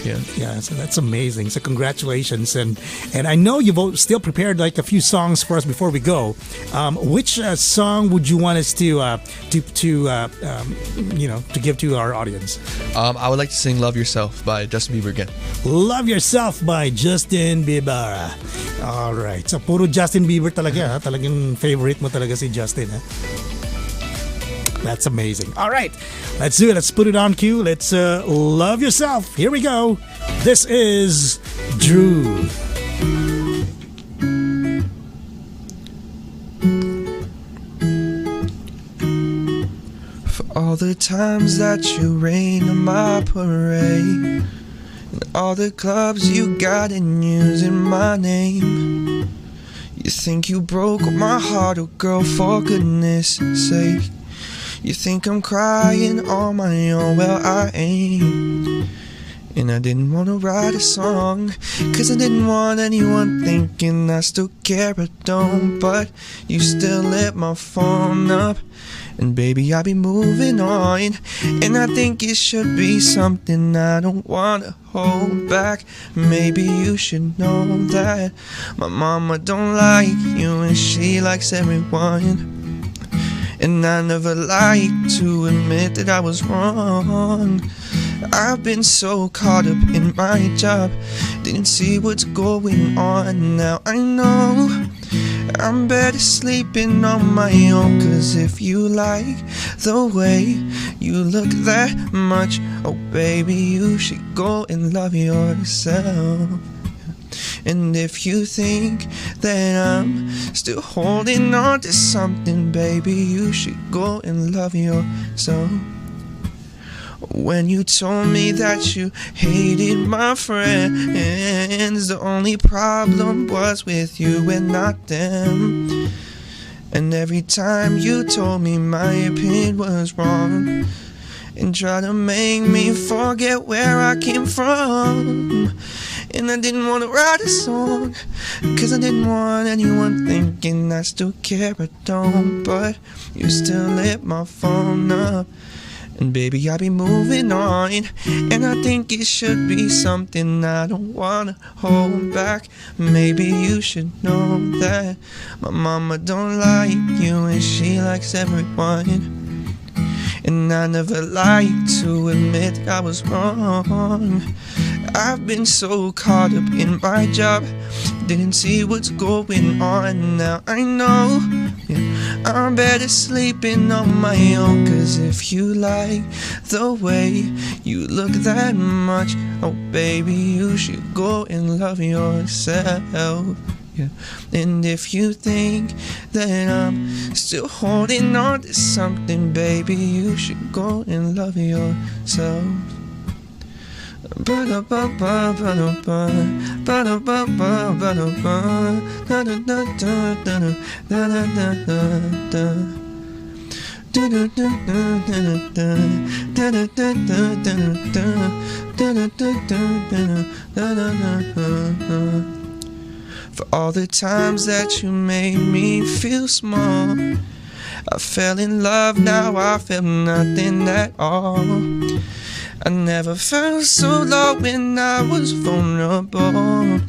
Yeah.
So that's amazing. So congratulations, and I know you've still prepared like a few songs for us before we go. Which song would you want us to give to our audience?
I would like to sing "Love Yourself" by Justin Bieber again.
Love Yourself by Justin Bieber. All right. So puro Justin Bieber talaga, ha? Talagang favorite mo talaga si Justin, ha? That's amazing. All right. Let's do it. Let's put it on cue. Let's love yourself. Here we go. This is Drew.
For all the times that you rain on my parade, and all the clubs you got in using my name. You think you broke my heart, oh girl, for goodness sake. You think I'm crying on my own, well I ain't. And I didn't want to write a song, cause I didn't want anyone thinking I still care but don't. But you still lit my phone up, and baby I be moving on. And I think it should be something I don't wanna hold back. Maybe you should know that my mama don't like you and she likes everyone. And I never like to admit that I was wrong. I've been so caught up in my job, didn't see what's going on. Now I know I'm better sleeping on my own. Cause if you like the way you look that much, oh baby, you should go and love yourself. And if you think that I'm still holding on to something, baby, you should go and love yourself. When you told me that you hated my friends, the only problem was with you and not them. And every time you told me my opinion was wrong and tried to make me forget where I came from. And I didn't want to write a song, cause I didn't want anyone thinking I still care but don't. But you still lit my phone up, and baby I be moving on. And I think it should be something I don't wanna hold back. Maybe you should know that my mama don't like you and she likes everyone. And I never like to admit I was wrong. I've been so caught up in my job, didn't see what's going on. Now I know I'm better sleeping on my own. Cause if you like the way you look that much, oh baby, you should go and love yourself. Yeah. And if you think that I'm still holding on to something, baby, you should go and love yourself. For all the times that you made me feel small, I fell in love, now I feel nothing at all. I never felt so low when I was vulnerable.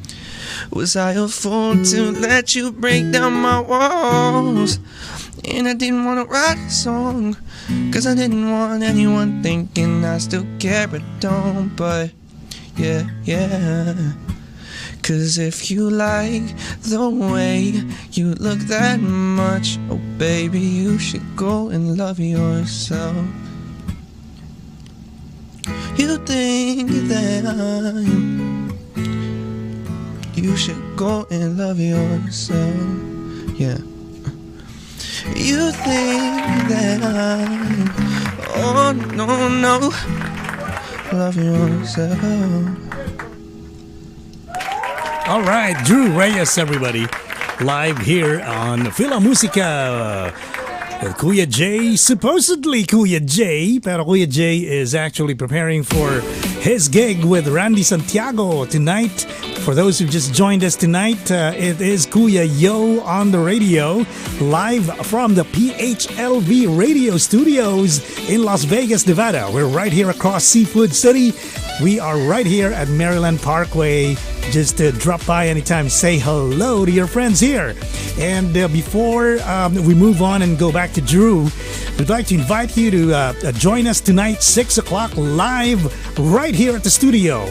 Was I a fool to let you break down my walls? And I didn't want to write a song, cause I didn't want anyone thinking I still care but don't. But yeah, cause if you like the way you look that much, oh baby, you should go and love yourself. You think that you should go and love yourself. Yeah. You think that oh no, love yourself.
All right, Drew Reyes, everybody. live here on Fil-Am Musica. With Kuya Jay, supposedly Kuya Jay, pero Kuya Jay is actually preparing for his gig with Randy Santiago tonight. For those who just joined us tonight, it is Kuya Yo on the radio, live from the PHLV Radio Studios in Las Vegas, Nevada. We're right here across Seafood City. We are right here at Maryland Parkway. Just drop by anytime, say hello to your friends here. And before we move on and go back to Drew, we'd like to invite you to join us tonight, 6 o'clock, live right here at the studio.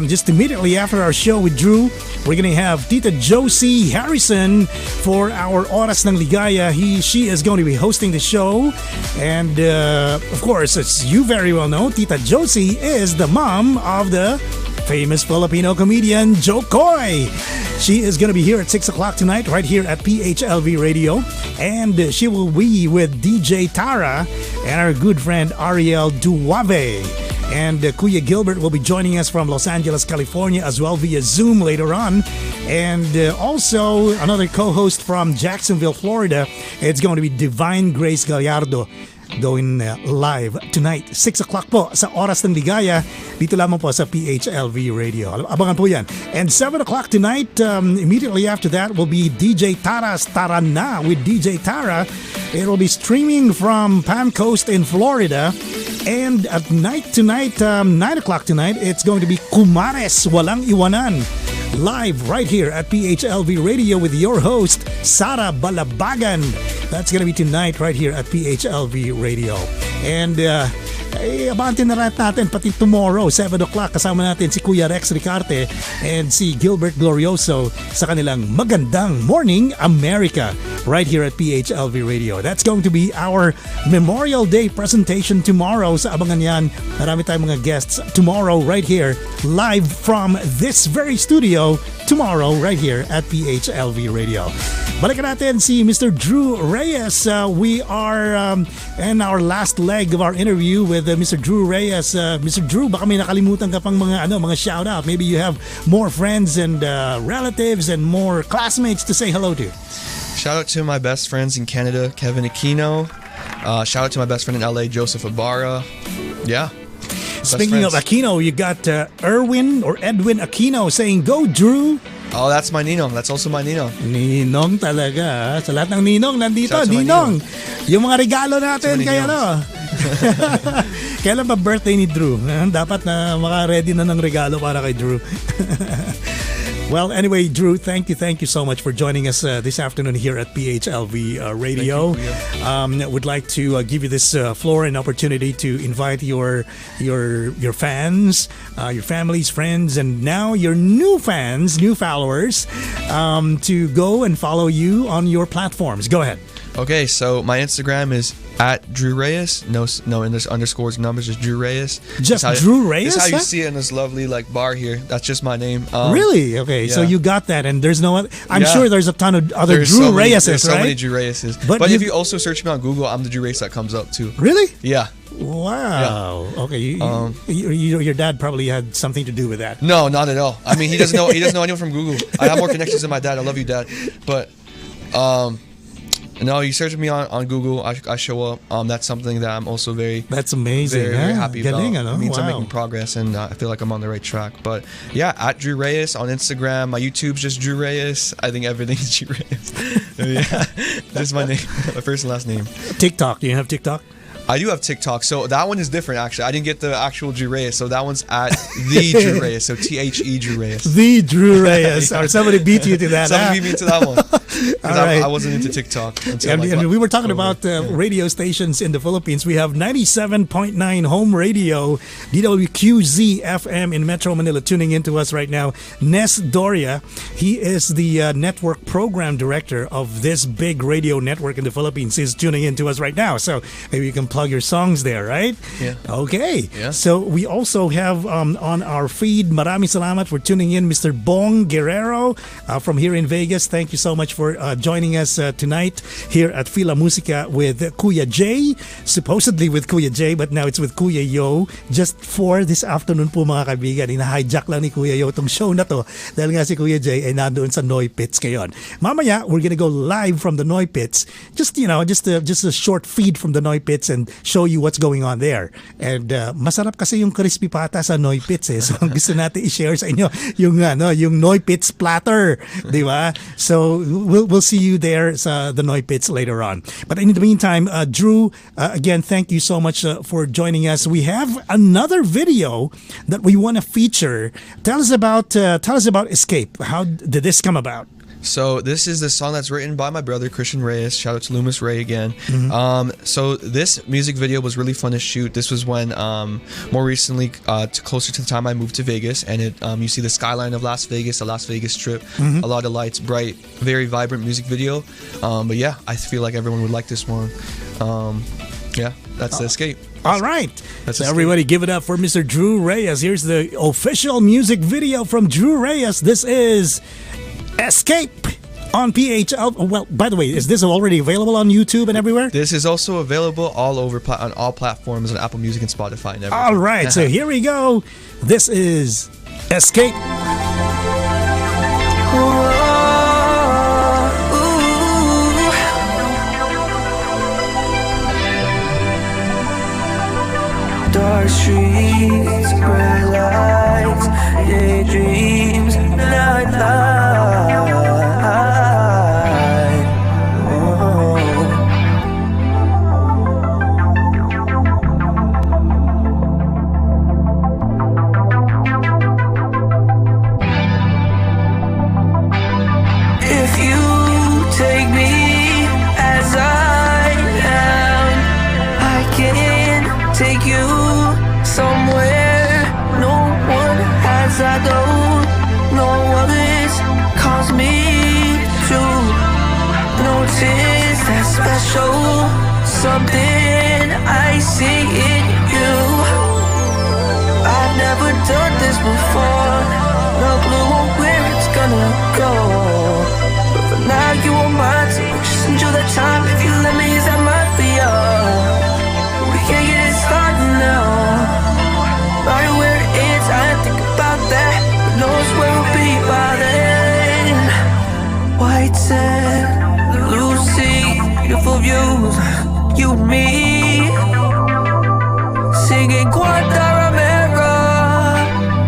Just immediately after our show with Drew, we're going to have Tita Josie Harrison for our Oras ng Ligaya. She is going to be hosting the show. And of course, as you very well know, Tita Josie is the mom of the famous Filipino comedian Joe Coy. She is going to be here at 6 o'clock tonight, right here at PHLV Radio. And she will be with DJ Tara and our good friend Ariel Duave. And Kuya Gilbert will be joining us from Los Angeles, California, as well via Zoom later on. And also another co-host from Jacksonville, Florida. It's going to be Divine Grace Gallardo, going live tonight, 6 o'clock po sa Oras ng Ligaya, dito lamang po sa PHLV Radio. Abangan po yan. And 7 o'clock tonight, immediately after that, will be DJ Tara's Tara Na with DJ Tara. It will be streaming from Palm Coast in Florida. And at night tonight, 9 o'clock tonight, it's going to be Kumares Walang Iwanan, live right here at PHLV Radio with your host, Sara Balabagan. That's going to be tonight right here at PHLV Radio. And abantin na rin natin pati tomorrow, 7 o'clock, kasama natin si Kuya Rex Ricarte and si Gilbert Glorioso sa kanilang Magandang Morning America right here at PHLV Radio. That's going to be our Memorial Day presentation tomorrow. Sa abangan yan, marami tayong mga guests tomorrow right here, live from this very studio tomorrow right here at PHLV Radio. Balikan natin si Mr. Drew Reyes. We are in our last leg of our interview with Mr. Drew Reyes. Mr. Drew, baka may nakalimutan ka pang mga shout out. Maybe you have more friends and relatives and more classmates to say hello to.
Shout out to my best friends in Canada, Kevin Aquino. Shout out to my best friend in LA, Joseph Ibarra. Yeah.
Speaking of Aquino, you got Edwin Aquino saying, "Go, Drew."
Oh, that's my ninong. That's also my ninong.
Ninong talaga. Sa lahat ng ninong nandito, ninong. Yung mga regalo natin kay ano. Kailan ba birthday ni Drew? Dapat na maka-ready na ng regalo para kay Drew. Well, anyway, Drew, thank you so much for joining us this afternoon here at PHLV Radio. Would like to give you this floor and opportunity to invite your fans, your families, friends, and now your new fans, new followers, to go and follow you on your platforms. Go ahead.
Okay, so my Instagram is at Drew Reyes. No, and there's underscores, numbers, just Drew Reyes.
Just Drew Reyes?
That's how you see it in this lovely bar here. That's just my name.
Really? Okay,
yeah.
So you got that, and there's no other. I'm sure there's a ton of other Drew Reyeses,
there's
right?
so many Drew Reyeses. But if you also search me on Google, I'm the Drew Reyes that comes up too.
Really?
Yeah.
Wow. Yeah. Okay. Your dad probably had something to do with that.
No, not at all. I mean, he doesn't know anyone from Google. I have more connections than my dad. I love you, Dad. But no, you search me on Google, I show up. That's something that I'm also
That's amazing.
very happy about.
It
means I'm making progress, and I feel like I'm on the right track. But yeah, at Drew Reyes on Instagram. My YouTube's just Drew Reyes. I think everything's Drew Reyes. Yeah, that's my name, my first and last name.
TikTok. Do you have TikTok?
I do have TikTok, so that one is different actually. I didn't get the actual Drew Reyes, so that one's at the Drew Reyes, so THE Drew Reyes.
The Drew Reyes. Or somebody beat you to that.
Somebody beat me to that one. Because
right.
I wasn't into TikTok until
and we were talking about radio stations in the Philippines. We have 97.9 home radio, DWQZ FM in Metro Manila, tuning into us right now. Nes Doria, he is the network program director of this big radio network in the Philippines, is tuning into us right now. So maybe you can plug your songs there, right?
Yeah.
Okay.
Yeah.
So we also have on our feed, maraming salamat for tuning in, Mr. Bong Guerrero from here in Vegas. Thank you so much for for joining us tonight here at Fil-Am Musica with Kuya Jay. Supposedly with Kuya Jay, but now it's with Kuya Yo. Just for this afternoon po mga kaibigan. Ina-hijack lang ni Kuya Yo itong show na to dahil nga si Kuya Jay ay nandoon sa Noy Pits ngayon. Mamaya, we're gonna go live from the Noy Pits. Just a short feed from the Noy Pits and show you what's going on there. And masarap kasi yung crispy pata sa Noy Pits eh. So gusto natin i-share sa inyo yung Noy Pits platter, di ba? So we'll see you there sa the Noy Pits later on. But in the meantime, Drew, again, thank you so much for joining us. We have another video that we want to feature. Tell us about Escape. How did this come about?
So this is the song that's written by my brother Drew Reyes. Shout out to Loomis Ray again. So this music video was really fun to shoot. This was when more recently, closer to the time I moved to Vegas, and you see the skyline of Las Vegas, the Las Vegas Strip, a lot of lights, bright, very vibrant music video. But yeah, I feel like everyone would like this one. Yeah, that's the Escape.
All right. So everybody give it up for Mr. Drew Reyes. Here's the official music video from Drew Reyes. This is Escape on PHL. Well, by the way, is this already available on YouTube and everywhere?
This is also available all over on all platforms on Apple Music and Spotify and everything.
All right. So here we go. This is Escape.
Dark streets, bright lights, daydreams, nightlight. Oh. If you take me as I am, I can take you somewhere no one has. I don't know what this caused me to notice that special something I see in you. I've never done this before, no clue on where it's gonna go, but for now you are mine, so just enjoy the time. If you let me, is that my fear? We can't get it started now. Right where it is, I think about that, but knows where we'll be by then. White sand, blue sea, beautiful views, you and me, singing Guantanamera,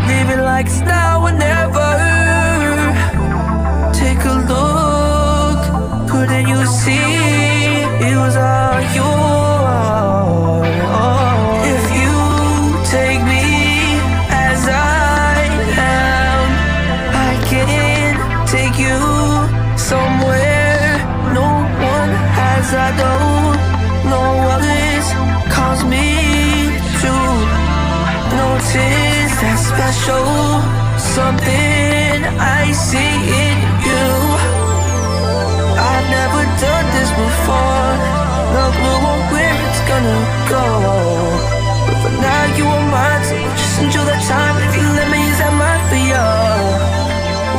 living like it's now or never. Take a look, couldn't you see it was all yours? I don't know what this caused me to notice that special something I see in you. I've never done this before, no clue on where it's gonna go, but for now you are mine, so just enjoy the time. If you let me, is that my fear?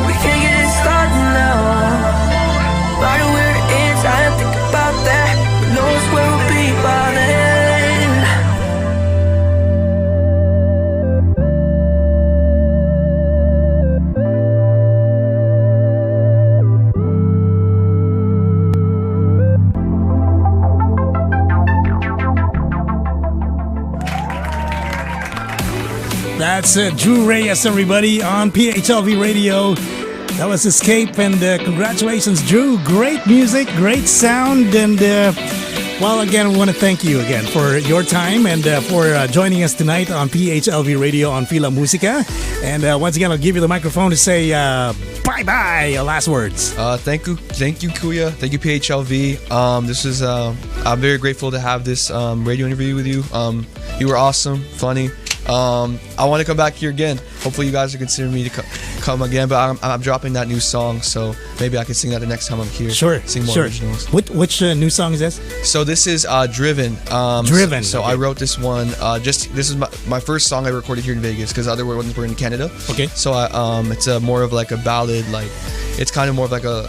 We can't get it started now. Right where it is, I think about that, but knows where we'll be by then.
That's Drew Reyes, everybody, on PHLV Radio. That was Escape, and congratulations, Drew. Great music, great sound, and well, again, we want to thank you again for your time and for joining us tonight on PHLV Radio on Fil-Am Musica. And once again, I'll give you the microphone to say bye-bye, your last words.
Thank you, Kuya. Thank you, PHLV. This is I'm very grateful to have this radio interview with you. You were awesome, funny. I want to come back here again. hopefully you guys are considering me to come again. But I'm dropping that new song, so maybe I can sing that the next time I'm here.
Sure,
sing more
sure.
originals.
Which new song is this?
So this is Driven.
Driven.
So
okay.
I wrote this one. This is my first song I recorded here in Vegas because other ones were in Canada.
Okay.
So it's more of like a ballad, like it's kind of more of like a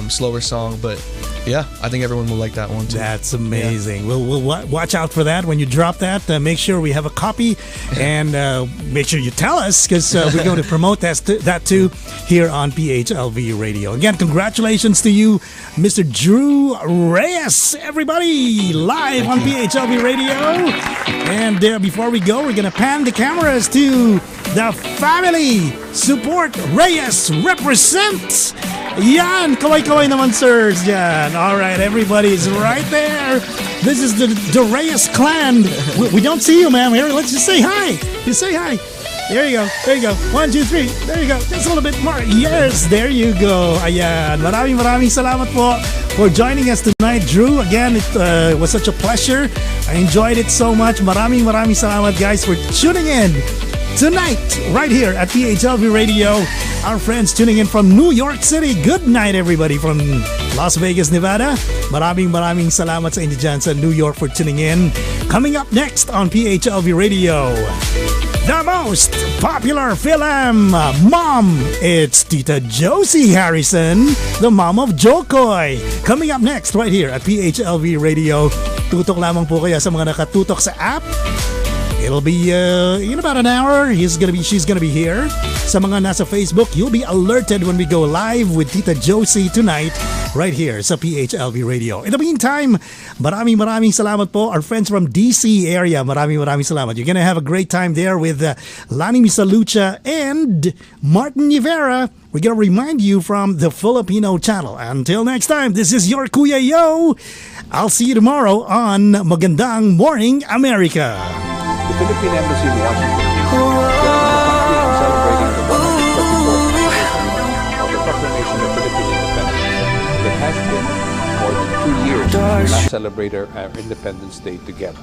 slower song, but yeah, I think everyone will like that one too.
That's amazing. Yeah. We'll watch out for that when you drop that. Make sure we have a copy and make sure you tell us because we're going to promote that too here on PHLV Radio. Again, congratulations to you, Mr. Drew Reyes, everybody, live on PHLV Radio. And before we go, we're going to pan the cameras to the family. Support Reyes represents. Yan, kaway-kaway naman, sirs. Yan. All right, everybody's right there. This is the Reyes clan. We don't see you, ma'am. Here, let's just say hi. Just say hi. There you go. There you go. 1, 2, 3. There you go. Just a little bit more. Yes, there you go. Ayan. Maraming salamat po for joining us tonight, Drew. Again, it was such a pleasure. I enjoyed it so much. Maraming salamat, guys, for tuning in tonight, right here at PHLV Radio. Our friends tuning in from New York City. Good night, everybody from Las Vegas, Nevada. Maraming salamat sa inyo dyan sa New York for tuning in. Coming up next on PHLV Radio, the most popular Fil-Am mom. It's Tita Josie Harrison, the mom of Jokoy. Coming up next right here at PHLV Radio. Tutok lamang po kaya sa mga nakatutok sa app. It'll be in about an hour. She's gonna be here. Sa mga nasa Facebook, you'll be alerted when we go live with Tita Josie tonight, right here sa PHLV Radio. In the meantime, maraming salamat po. Our friends from DC area, maraming salamat. You're gonna have a great time there with Lani Misalucha and Martin Rivera. We're gonna remind you from the Filipino channel. Until next time, this is your Kuya Yo. I'll see you tomorrow on Magandang Morning America.
The Philippine Embassy in Washington celebrating the 124th anniversary of the proclamation of Philippine independence. It has been more than 2 years since we last celebrated our Independence Day together.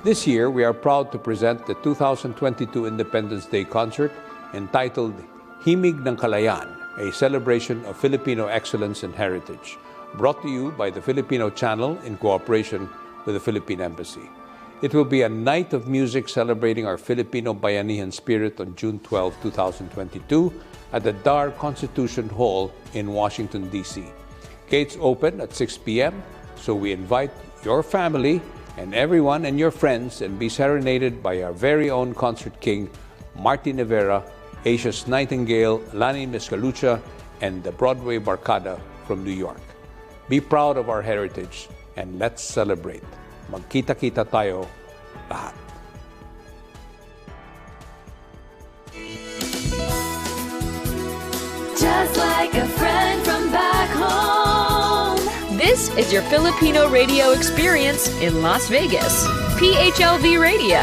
This year, we are proud to present the 2022 Independence Day concert entitled Himig ng Kalayaan, a celebration of Filipino excellence and heritage, brought to you by the Filipino Channel in cooperation with the Philippine Embassy. It will be a night of music celebrating our Filipino Bayanihan spirit on June 12, 2022 at the Dar Constitution Hall in Washington, D.C. Gates open at 6 p.m., so we invite your family and everyone and your friends and be serenaded by our very own concert king, Martin Rivera, Asia's Nightingale, Lani Misalucha, and the Broadway Barkada from New York. Be proud of our heritage and let's celebrate. Magkita-kita tayo lahat.
Just like a friend from back home. This is your Filipino radio experience in Las Vegas. PHLV Radio.